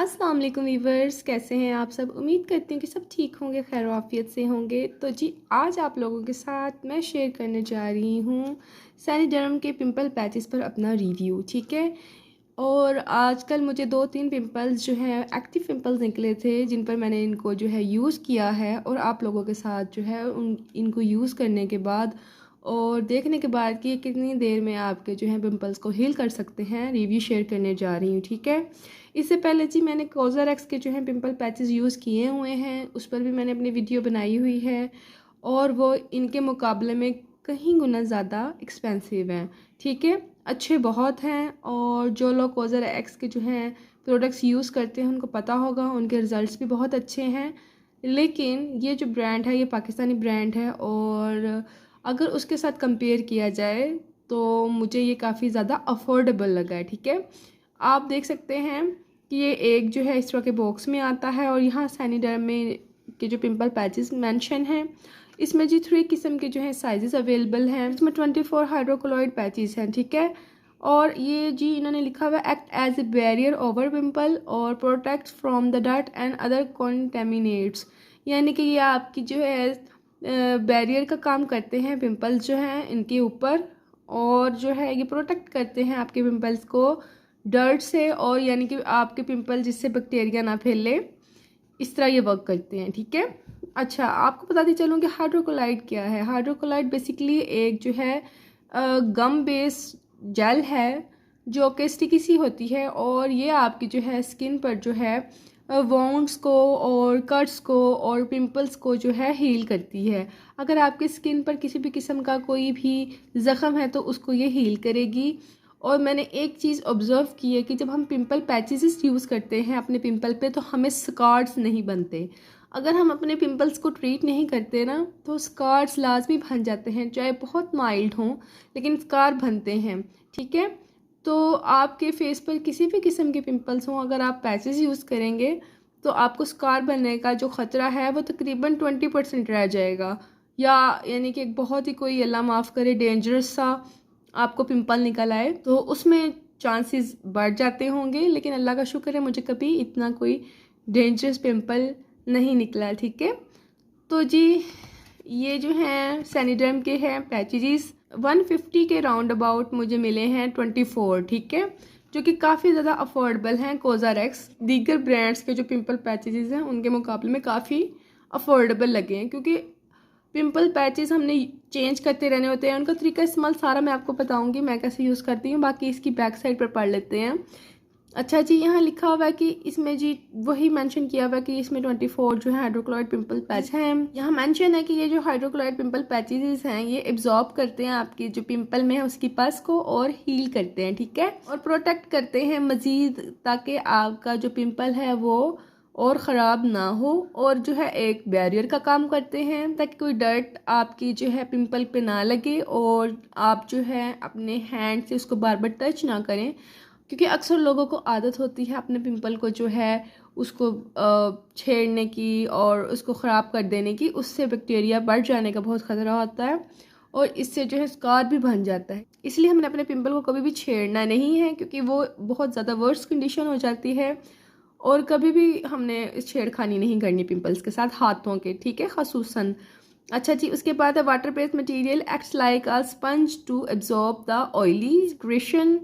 अस्सलाम वालेकुम वीवर्स, कैसे हैं आप सब। उम्मीद करती हूँ कि सब ठीक होंगे, खैर आफियत से होंगे। तो जी आज आप लोगों के साथ मैं शेयर करने जा रही हूँ सैनिडर्म के पिंपल पैचेस पर अपना रिव्यू, ठीक है। और आजकल मुझे 2-3 पिंपल्स जो हैं एक्टिव पिंपल्स निकले थे, जिन पर मैंने इनको जो है यूज़ किया है और आप लोगों के साथ जो है इनको यूज़ करने के बाद और देखने के बाद कि ये कितनी देर में आपके जो है पिंपल्स को हील कर सकते हैं, रिव्यू शेयर करने जा रही हूँ, ठीक है। इससे पहले जी मैंने कोज़रएक्स के जो है पिंपल पैचेस यूज़ किए हुए हैं, उस पर भी मैंने अपनी वीडियो बनाई हुई है और वो इनके मुकाबले में कहीं गुना ज़्यादा एक्सपेंसिव हैं, ठीक है। अच्छे बहुत हैं और जो लोग कोज़रएक्स के जो हैं प्रोडक्ट्स यूज़ करते हैं उनको पता होगा, उनके रिज़ल्ट्स भी बहुत अच्छे हैं। लेकिन ये जो ब्रांड है ये पाकिस्तानी ब्रांड है और अगर उसके साथ कंपेयर किया जाए तो मुझे ये काफ़ी ज़्यादा अफोर्डेबल लगा है, ठीक है। आप देख सकते हैं कि ये एक जो है इस तरह के बॉक्स में आता है और यहाँ सैनिडर्म में के जो पिंपल पैचेस मेंशन हैं, इसमें जी 3 किस्म के जो है साइजेस अवेलेबल हैं। इसमें 24 हाइड्रोक्लोराइड पैचेस हैं, ठीक है। और ये जी इन्होंने लिखा हुआ है act as a barrier over pimple और protect from the dirt and other contaminates, यानी कि ये आपकी जो है बैरियर का काम करते हैं पिंपल्स जो हैं इनके ऊपर, और जो है ये प्रोटेक्ट करते हैं आपके पिंपल्स को डर्ट से, और यानी कि आपके पिंपल जिससे बैक्टीरिया ना फैले, इस तरह ये वर्क करते हैं, ठीक है। अच्छा, आपको बताती चलूँ कि हाइड्रोक्लोराइड क्या है। हाइड्रोक्लोराइड बेसिकली एक जो है गम बेस्ड जेल है जो कि स्टिकी सी होती है और ये आपकी जो है स्किन पर जो है वॉन्ड्स को और कट्स को और पिंपल्स को जो है हील करती है। अगर आपकी स्किन पर किसी भी किस्म का कोई भी ज़ख़म है तो उसको ये हील करेगी। और मैंने एक चीज़ ऑब्ज़र्व की है कि जब हम पिंपल पैचेस यूज़ करते हैं अपने पिंपल पे तो हमें स्कार्स नहीं बनते। अगर हम अपने पिंपल्स को ट्रीट नहीं करते ना तो स्कार्स लाजमी बन जाते हैं, चाहे बहुत माइल्ड हों लेकिन स्कार बनते हैं, ठीक है। तो आपके फेस पर किसी भी किस्म के पिंपल्स हों, अगर आप पैचेस यूज़ करेंगे तो आपको स्कार बनने का जो ख़तरा है वो तकरीबन 20% रह जाएगा, या यानी कि एक बहुत ही कोई अल्लाह माफ़ करे डेंजरस सा आपको पिंपल निकल आए तो उसमें चांसेस बढ़ जाते होंगे। लेकिन अल्लाह का शुक्र है मुझे कभी इतना कोई डेंजरस पिंपल नहीं निकला, ठीक है। तो जी ये जो हैं सैनिडर्म के हैं पैचेस 150 के राउंड अबाउट मुझे मिले हैं 24, ठीक है, जो कि काफ़ी ज़्यादा अफोर्डेबल हैं। कोज़रएक्स दीगर ब्रांड्स के जो पिंपल पैचेस हैं उनके मुकाबले में काफ़ी अफोर्डेबल लगे हैं, क्योंकि पिंपल पैचेस हमने चेंज करते रहने होते हैं। उनका तरीका इस्तेमाल सारा मैं आपको बताऊंगी मैं कैसे यूज़ करती हूँ, बाकी इसकी बैक साइड पर पढ़ लेते हैं। अच्छा जी, यहाँ लिखा हुआ है कि इसमें जी वही मेंशन किया हुआ है कि इसमें 24 जो है हाइड्रोक्लोराइड पिंपल पैच हैं। यहाँ मेंशन है कि ये जो हाइड्रोक्लोराइड पिंपल पैचेस हैं ये एब्जॉर्ब करते हैं आपकी जो पिंपल में है उसकी पस को और हील करते हैं, ठीक है, और प्रोटेक्ट करते हैं मज़ीद, ताकि आपका जो पिंपल है वो और ख़राब ना हो, और जो है एक बैरियर का काम करते हैं ताकि कोई डर्ट आपकी जो है पिंपल पे ना लगे और आप जो है अपने हैंड से उसको बार बार टच ना करें, क्योंकि अक्सर लोगों को आदत होती है अपने पिंपल को जो है उसको छेड़ने की और उसको ख़राब कर देने की, उससे बैक्टीरिया बढ़ जाने का बहुत ख़तरा होता है और इससे जो है स्कार भी बन जाता है। इसलिए हमने अपने पिंपल को कभी भी छेड़ना नहीं है, क्योंकि वो बहुत ज़्यादा वर्स्ट कंडीशन हो जाती है और कभी भी हमने छेड़खानी नहीं करनी पिंपल्स के साथ हाथों के, ठीक है, ख़ुसूसन। अच्छा जी, उसके बाद है water based material acts like a sponge to absorb the oily secretion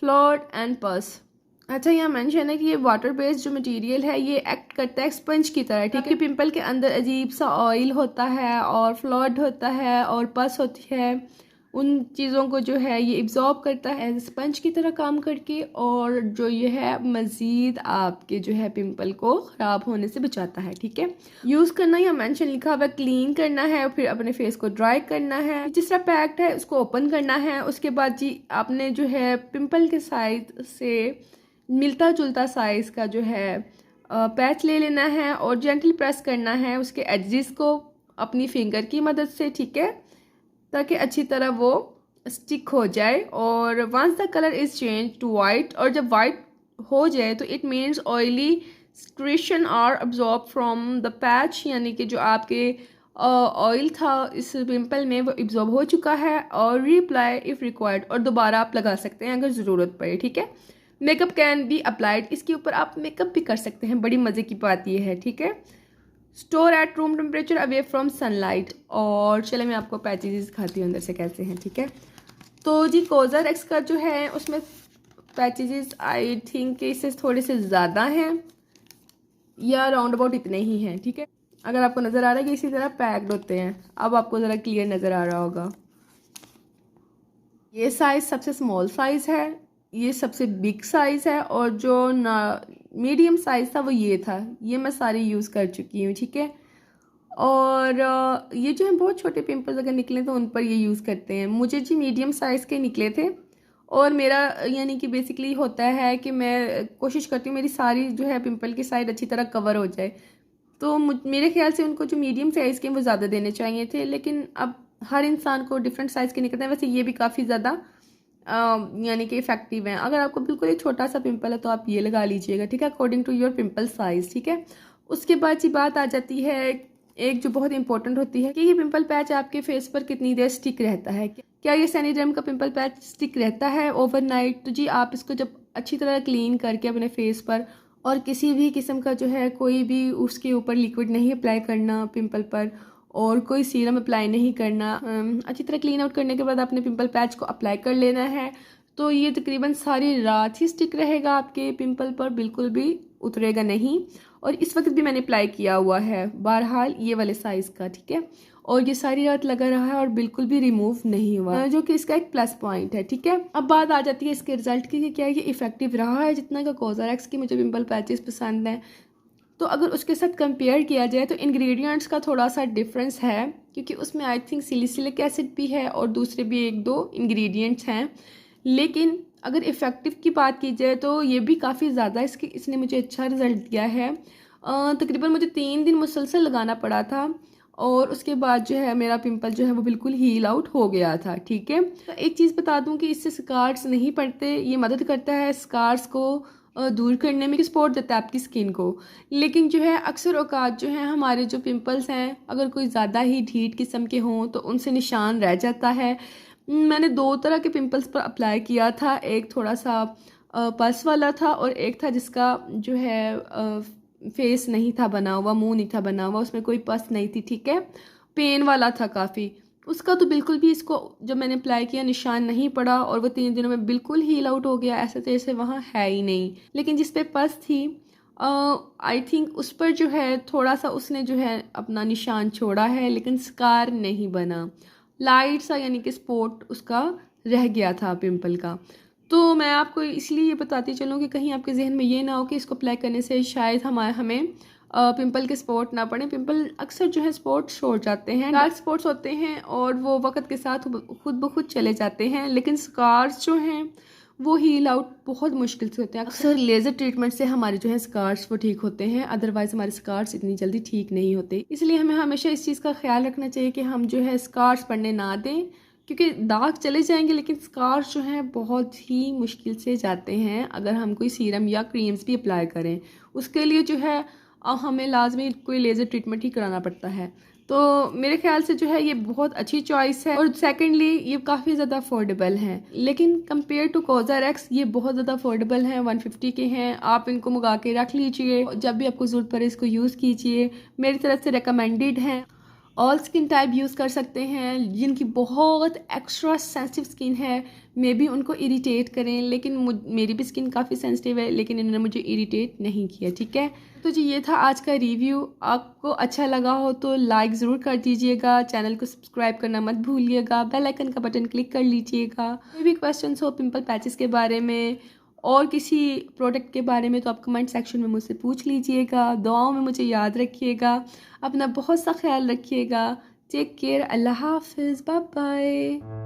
fluid and pus. अच्छा, यहाँ मेंशन है कि ये वाटर बेस्ड जो मटेरियल है ये एक्ट करता है स्पंज की तरह, ठीक है। पिंपल के अंदर अजीब सा ऑयल होता है और फ्लूइड होता है और पस होती है, उन चीज़ों को जो है ये एब्जॉर्ब करता है एज स्पंज की तरह काम करके, और जो ये है मज़ीद आपके जो है पिंपल को ख़राब होने से बचाता है, ठीक है। यूज़ करना यहाँ मेंशन लिखा हुआ क्लीन करना है और फिर अपने फेस को ड्राई करना है, जिस तरह पैक्ड है उसको ओपन करना है। उसके बाद जी आपने जो है पिंपल के साइज से मिलता जुलता साइज़ का जो है पैच ले लेना है और जेंटल प्रेस करना है उसके एजेस को अपनी फिंगर की मदद से, ठीक है, ताकि अच्छी तरह वो स्टिक हो जाए। और once the colour is change to white, और जब वाइट हो जाए तो it means oily secretion are absorb from the patch, यानी कि जो आपके ऑयल था इस पिंपल में वो एब्जॉर्ब हो चुका है, और रीअप्लाई इफ़ रिक्वायर्ड, और दोबारा आप लगा सकते हैं अगर ज़रूरत पड़े, ठीक है। मेकअप कैन बी अप्लाइड, इसके ऊपर आप मेकअप भी कर सकते हैं, बड़ी मज़े की बात ये है, ठीक है। Store at room temperature away from sunlight. और चले मैं आपको पैचेज दिखाती हूँ अंदर से कैसे हैं, ठीक है। तो जी कोज़र एक्स का जो है उसमें पैचेज आई थिंक इससे थोड़े से ज़्यादा हैं या राउंड अबाउट इतने ही हैं, ठीक है। अगर आपको नज़र आ रहा है कि इसी तरह पैक्ड होते हैं, अब आपको ज़रा क्लियर नज़र आ रहा होगा। ये साइज़ सबसे स्मॉल साइज़ है, ये सबसे बिग साइज़ है, और जो ना मीडियम साइज़ था वो ये था। ये मैं सारी यूज़ कर चुकी हूँ, ठीक है। और ये जो है बहुत छोटे पिंपल्स अगर निकले तो उन पर ये यूज़ करते हैं। मुझे जी मीडियम साइज़ के निकले थे, और मेरा यानी कि बेसिकली होता है कि मैं कोशिश करती हूँ मेरी सारी जो है पिंपल की साइड अच्छी तरह कवर हो जाए। तो मेरे ख्याल से उनको जो मीडियम साइज़ के वो ज़्यादा देने चाहिए थे, लेकिन अब हर इंसान को डिफरेंट साइज़ के निकलते हैं। वैसे ये भी काफ़ी ज़्यादा यानी कि इफ़ेक्टिव हैं। अगर आपको बिल्कुल ही छोटा सा पिंपल है तो आप ये लगा लीजिएगा, ठीक है, according to your pimple size, ठीक है। उसके बाद ये बात आ जाती है एक जो बहुत इंपॉर्टेंट होती है कि ये पिंपल पैच आपके फेस पर कितनी देर स्टिक रहता है। क्या ये सैनिडर्म का पिंपल पैच स्टिक रहता है ओवरनाइट? तो जी आप इसको जब अच्छी तरह क्लीन करके अपने फेस पर, और किसी भी किस्म का जो है कोई भी उसके ऊपर लिक्विड नहीं अप्लाई करना पिंपल पर, और कोई सीरम अप्लाई नहीं करना। अच्छी तरह क्लीन आउट करने के बाद आपने पिंपल पैच को अप्लाई कर लेना है। तो ये तकरीबन सारी रात ही स्टिक रहेगा आपके पिंपल पर, बिल्कुल भी उतरेगा नहीं। और इस वक्त भी मैंने अप्लाई किया हुआ है बहरहाल ये वाले साइज़ का, ठीक है। और ये सारी रात लगा रहा है और बिल्कुल भी रिमूव नहीं हुआ, जो कि इसका एक प्लस पॉइंट है, ठीक है। अब बात आ जाती है इसके रिजल्ट की कि क्या ये इफेक्टिव रहा है जितना का कोज़र एक्स की मुझे पिंपल पैचेस पसंद हैं। तो अगर उसके साथ कंपेयर किया जाए तो इंग्रेडिएंट्स का थोड़ा सा डिफरेंस है, क्योंकि उसमें आई थिंक सिलिसिलिक एसिड भी है और दूसरे भी एक दो इंग्रेडिएंट्स हैं। लेकिन अगर इफ़ेक्टिव की बात की जाए तो ये भी काफ़ी ज़्यादा इसने मुझे अच्छा रिज़ल्ट दिया है। तकरीबन मुझे 3 दिन मुसलसल लगाना पड़ा था, और उसके बाद जो है मेरा पिंपल जो है वो बिल्कुल हील आउट हो गया था, ठीक है। तो एक चीज़ बता दूं कि इससे स्कार्स नहीं पड़ते, ये मदद करता है स्कार्स को दूर करने में, सपोर्ट देता है आपकी स्किन को। लेकिन जो है अक्सर औकात जो है हमारे जो पिंपल्स हैं अगर कोई ज़्यादा ही ढीठ किस्म के हों तो उनसे निशान रह जाता है। मैंने 2 तरह के पिंपल्स पर अप्लाई किया था, एक थोड़ा सा पल्स वाला था, और एक था जिसका जो है फेस नहीं था बना हुआ, मुंह नहीं था बना हुआ, उसमें कोई पस नहीं थी, ठीक है। पेन वाला था काफ़ी, उसका तो बिल्कुल भी इसको जब मैंने अप्लाई किया निशान नहीं पड़ा, और वो 3 दिनों में बिल्कुल हील आउट हो गया, ऐसा जैसे वहाँ है ही नहीं। लेकिन जिस पे पस थी आई थिंक उस पर जो है थोड़ा सा उसने जो है अपना निशान छोड़ा है, लेकिन स्कार नहीं बना, लाइट सा यानी कि स्पॉट उसका रह गया था पिंपल का। तो मैं आपको इसलिए ये बताती चलूँ कि कहीं आपके जहन में ये ना हो कि इसको अप्लाई करने से शायद हमें पिंपल के स्पॉट ना पड़े। पिंपल अक्सर जो है स्पॉट छोड़ जाते हैं, डार्क स्पॉट्स होते हैं, और वो वक्त के साथ खुद ब खुद चले जाते हैं। लेकिन स्कार्स जो हैं वो हील आउट बहुत मुश्किल से होते हैं। अक्सर लेज़र ट्रीटमेंट से हमारे जो है स्कार्स वो ठीक होते हैं, अदरवाइज़ हमारे स्कार्स इतनी जल्दी ठीक नहीं होते। इसलिए हमें हमेशा इस चीज़ का ख्याल रखना चाहिए कि हम जो है स्कार्स पड़ने ना दें, क्योंकि दाग चले जाएंगे लेकिन स्कार्स जो हैं बहुत ही मुश्किल से जाते हैं अगर हम कोई सीरम या क्रीम्स भी अप्लाई करें। उसके लिए जो है हमें लाजमी कोई लेज़र ट्रीटमेंट ही कराना पड़ता है। तो मेरे ख्याल से जो है ये बहुत अच्छी चॉइस है, और सेकंडली ये काफ़ी ज़्यादा अफोर्डेबल हैं। लेकिन कंपेयर टू कोज़र एक्स ये बहुत ज़्यादा अफोर्डेबल हैं, 150 के हैं। आप इनको मंगा के रख लीजिए, जब भी आपको ज़रूरत पड़े इसको यूज़ कीजिए। मेरी तरफ से रिकमेंडेड हैं। ऑल स्किन टाइप यूज़ कर सकते हैं, जिनकी बहुत एक्स्ट्रा सेंसिटिव स्किन है मे बी उनको इरिटेट करें, लेकिन मेरी भी स्किन काफ़ी सेंसिटिव है, लेकिन इन्होंने मुझे इरिटेट नहीं किया, ठीक है। तो जी ये था आज का रिव्यू। आपको अच्छा लगा हो तो लाइक ज़रूर कर दीजिएगा, चैनल को सब्सक्राइब करना मत भूलिएगा, बेल आइकन का बटन क्लिक कर लीजिएगा। कोई भी क्वेश्चंस हो पिंपल पैचेस के बारे में और किसी प्रोडक्ट के बारे में तो आप कमेंट सेक्शन में मुझसे पूछ लीजिएगा। दुआओं में मुझे याद रखिएगा, अपना बहुत सा ख्याल रखिएगा। टेक केयर, अल्लाह हाफिज़, बाय बाय।